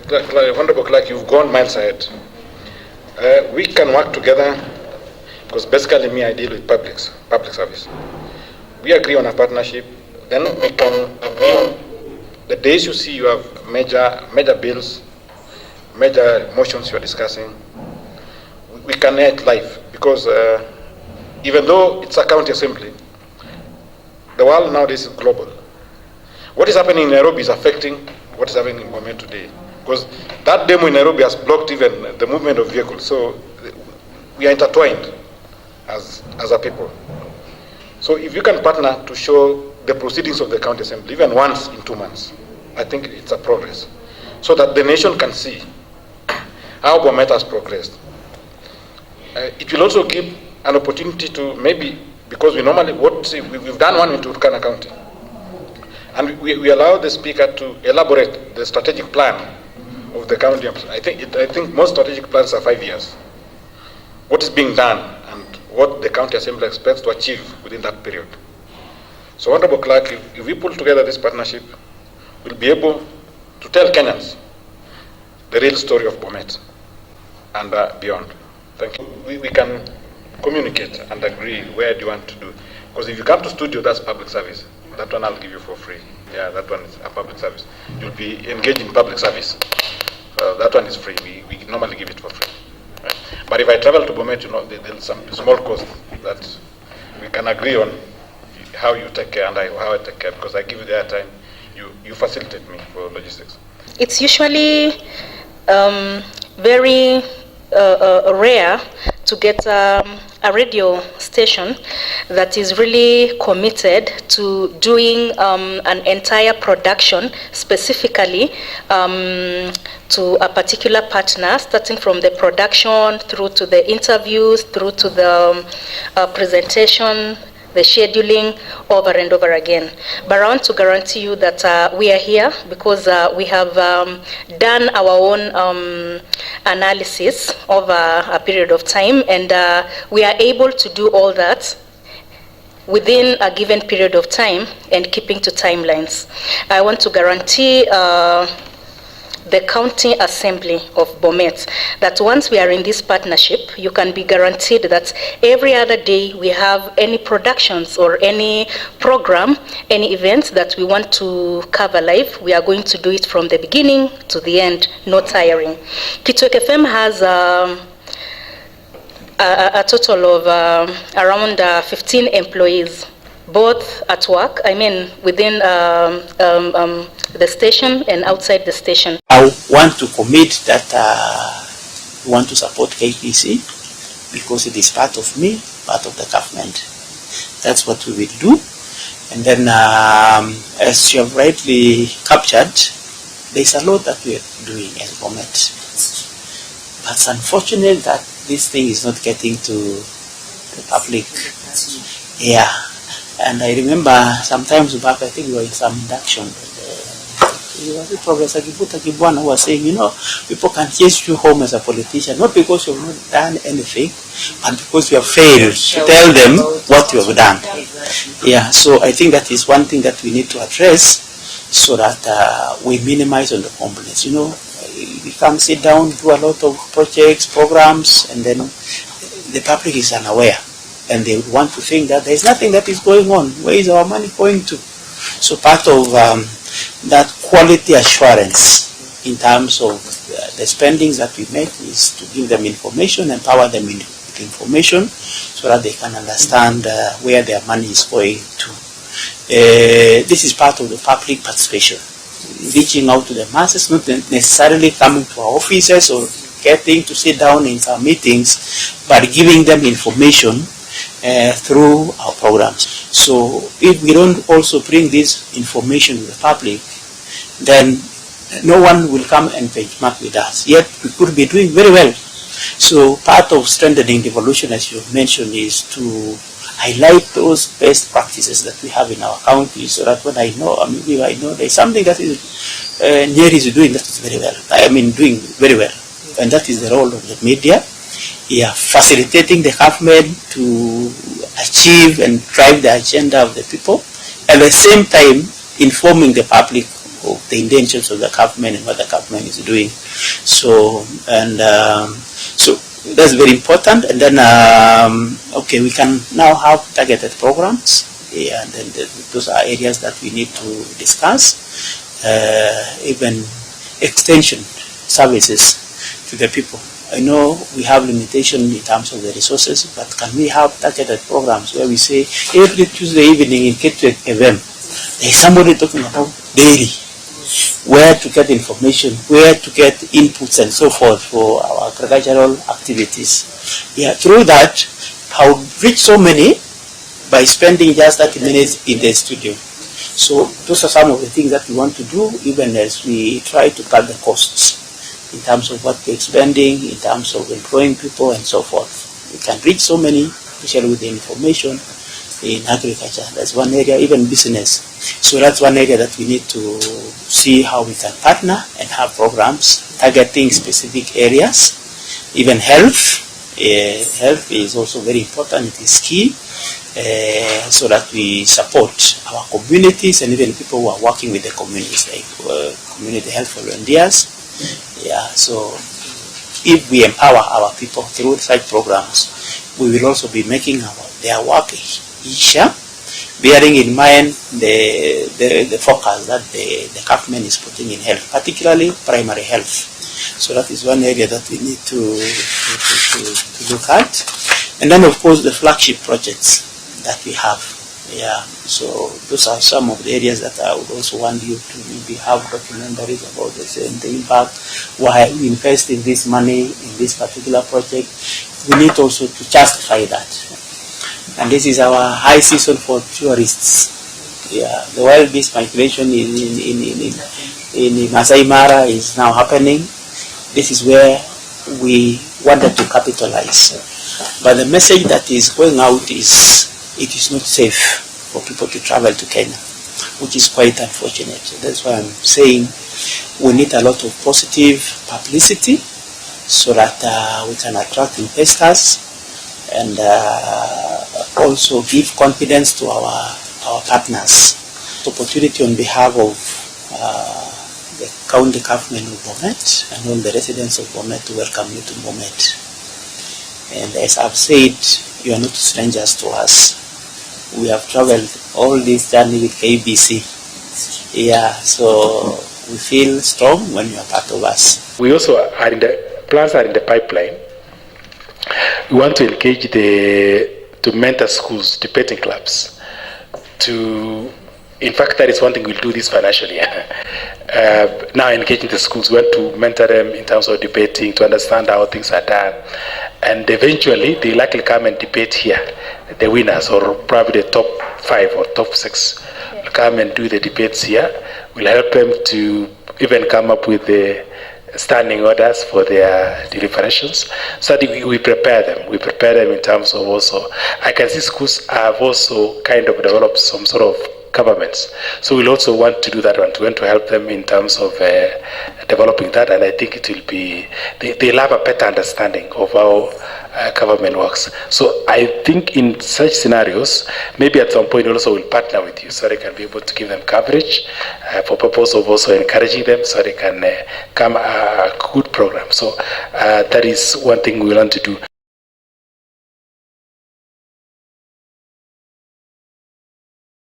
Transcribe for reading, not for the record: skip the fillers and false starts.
Honorable Clerk, you've gone miles ahead. We can work together because basically me, I deal with public service. We agree on a partnership, then we can agree on the days you see you have major bills, major motions you're discussing, we can act live because even though it's a county assembly, the world nowadays is global. What is happening in Nairobi is affecting what is happening in Bomet today. Because that demo in Nairobi has blocked even the movement of vehicles. So we are intertwined as a people. So if you can partner to show the proceedings of the county assembly, even once in 2 months, I think it's a progress. So that the nation can see how Bomet has progressed. It will also give an opportunity to maybe, because we normally, we've done one in Turkana County. And we allow the speaker to elaborate the strategic plan of the county. I think most strategic plans are 5 years. What is being done and what the county assembly expects to achieve within that period. So, Honorable Clerk, if we pull together this partnership, we'll be able to tell Kenyans the real story of Bomet and beyond. Thank you. We can communicate and agree where do you want to do. Because if you come to studio, that's public service. That one I'll give you for free. Yeah, that one is a public service. You'll be engaged in public service. That one is free. We normally give it for free. Right? But if I travel to Bomet, there's some small cost that we can agree on how you take care and how I take care, because I give you the airtime, you facilitate me for logistics. It's usually very rare to get a radio station that is really committed to doing an entire production specifically to a particular partner, starting from the production through to the interviews, through to the presentation, the scheduling, over and over again. But I want to guarantee you that we are here because we have done our own analysis over a period of time, and we are able to do all that within a given period of time and keeping to timelines. I want to guarantee the County Assembly of Bomet that once we are in this partnership, you can be guaranteed that every other day we have any productions or any program, any events that we want to cover live, we are going to do it from the beginning to the end, no tiring. Kitwek FM has a total of around 15 employees, both at work, within the station and outside the station. I want to commit that we want to support KBC because it is part of me, part of the government. That's what we will do. And then, as you have rightly captured, there's a lot that we are doing as Bomet. But it's unfortunate that this thing is not getting to the public. Yeah. And I remember sometimes back, I think we were in some induction. Professor Kibwana was saying, people can chase you home as a politician, not because you have not done anything, but because you have failed to tell them what you have done. Yeah, so I think that is one thing that we need to address so that we minimize on the complaints. We can sit down, do a lot of projects, programs, and then the public is unaware. And they would want to think that there is nothing that is going on. Where is our money going to? So part of that quality assurance in terms of the spendings that we make is to give them information, empower them with information so that they can understand where their money is going to. This is part of the public participation, reaching out to the masses, not necessarily coming to our offices or getting to sit down in some meetings, but giving them information through our programs. So if we don't also bring this information to the public, then no one will come and benchmark with us. Yet we could be doing very well. So part of strengthening devolution, as you mentioned, is to highlight those best practices that we have in our county, so that when I know there's something that is Nyeri is doing that is very well. Doing very well. And that is the role of the media. Yeah, facilitating the government to achieve and drive the agenda of the people, at the same time informing the public of the intentions of the government and what the government is doing. So, and so that's very important. And then, okay, we can now have targeted programs. Yeah, and then those are areas that we need to discuss. Even extension services to the people. I know we have limitation in terms of the resources, but can we have targeted programs where we say every Tuesday evening in KBC, there is somebody talking about daily, where to get information, where to get inputs and so forth for our agricultural activities. Yeah, through that, I would reach so many by spending just 30 minutes in the studio. So those are some of the things that we want to do, even as we try to cut the costs in terms of what we're spending, in terms of employing people and so forth. We can reach so many, especially with the information in agriculture. That's one area, even business. So that's one area that we need to see how we can partner and have programs targeting specific areas. Even health. Health is also very important. It is key. So that we support our communities and even people who are working with the communities, like community health volunteers. Yeah, so if we empower our people through such programs, we will also be making their work easier, bearing in mind the focus that the government is putting in health, particularly primary health. So that is one area that we need to look at. And then, of course, the flagship projects that we have. Yeah, so those are some of the areas that I would also want you to maybe have documentaries about the impact, why we invest in this money in this particular project. We need also to justify that. And this is our high season for tourists. Yeah, the wild beast migration in Masai Mara is now happening. This is where we wanted to capitalize. But the message that is going out is it is not safe for people to travel to Kenya, which is quite unfortunate. That's why I'm saying we need a lot of positive publicity so that we can attract investors and also give confidence to our partners. Opportunity on behalf of the county government of Bomet and all the residents of Bomet to welcome you to Bomet. And as I've said, you are not strangers to us. We have traveled all this journey with KBC. Yeah, so we feel strong when you are part of us. We also are plans are in the pipeline. We want to engage to mentor schools, debating clubs. In fact, that is one thing we'll do this financially. Now engaging the schools, we want to mentor them in terms of debating, to understand how things are done. And eventually, they likely come and debate here, the winners, or probably the top 5 or top 6 will come and do the debates here. We'll help them to even come up with the standing orders for their deliberations, so that we prepare them. We prepare them in terms of also, I can see schools have also kind of developed some sort of governments. So we'll also want to do that one, to want to help them in terms of developing that, and I think it will be, they'll have a better understanding of how government works. So I think in such scenarios, maybe at some point also we'll partner with you so they can be able to give them coverage for purpose of also encouraging them so they can come a good program. So that is one thing we want to do.